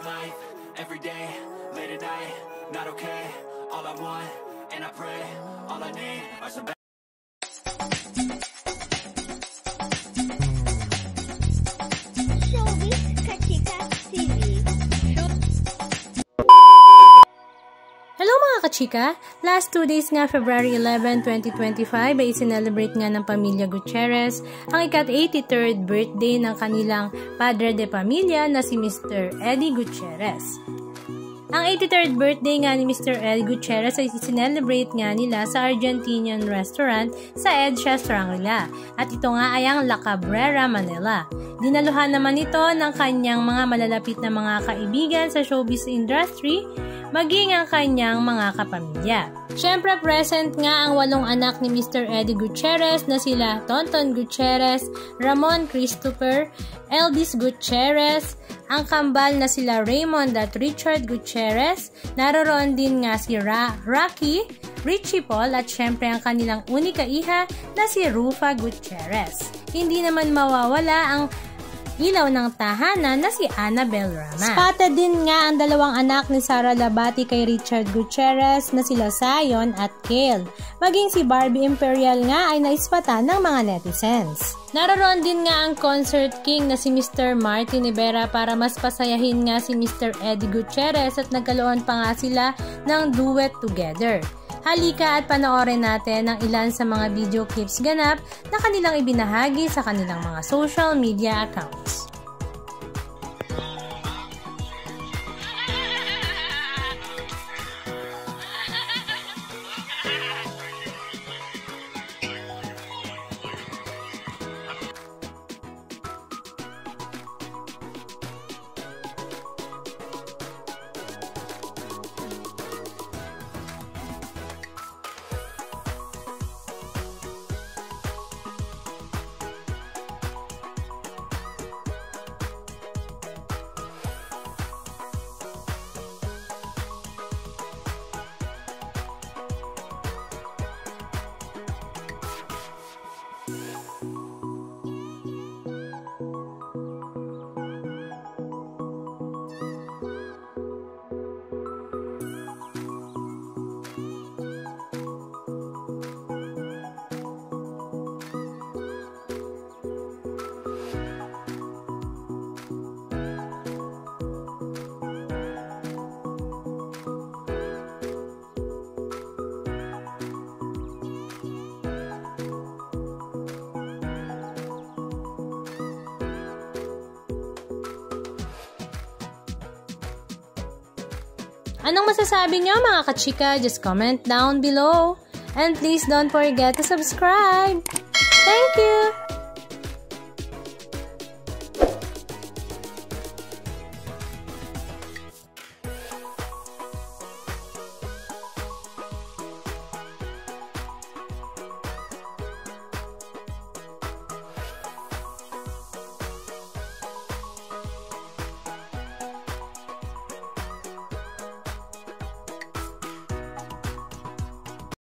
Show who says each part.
Speaker 1: life, every day, late at night, not okay. All I want, and I pray, all I need are some
Speaker 2: Showbiz Kachika TV.
Speaker 3: Hello mga kachika! Last 2 days nga, February 11, 2025 ay sinelebrate nga ng pamilya Gutierrez ang ikat-83rd birthday ng kanilang padre de pamilya na si Mr. Eddie Gutierrez. Ang 83rd birthday nga ni Mr. Eddie Gutierrez ay sinelebrate nga nila sa Argentinian restaurant sa Edsa Shangri-La at ito nga ay ang La Cabrera, Manila. Dinaluhan naman ito ng kanyang mga malalapit na mga kaibigan sa showbiz industry, maging ang kanyang mga kapamilya. Siyempre present nga ang 8 anak ni Mr. Eddie Gutierrez na sila Tonton Gutierrez, Ramon Christopher, Eldis Gutierrez, ang kambal na sila Raymond at Richard Gutierrez, naroroon din nga si Rocky, Richie Paul at syempre ang kanilang unika iha na si Rufa Gutierrez. Hindi naman mawawala ang ilaw ng tahanan na si Annabel Rama. Spotted din nga ang 2 anak ni Sara Labati kay Richard Gutierrez na sila Zion at Kale. Maging si Barbie Imperial nga ay naispatan ng mga netizens. Naroon din nga ang concert king na si Mr. Martin Rivera para mas pasayahin nga si Mr. Eddie Gutierrez at nagkaroon pa nga sila ng duet together. Halika at panoorin natin ang ilan sa mga video clips ganap na kanilang ibinahagi sa kanilang mga social media accounts. Anong masasabi nyo mga kachika? Just comment down below. And please don't forget to subscribe. Thank you!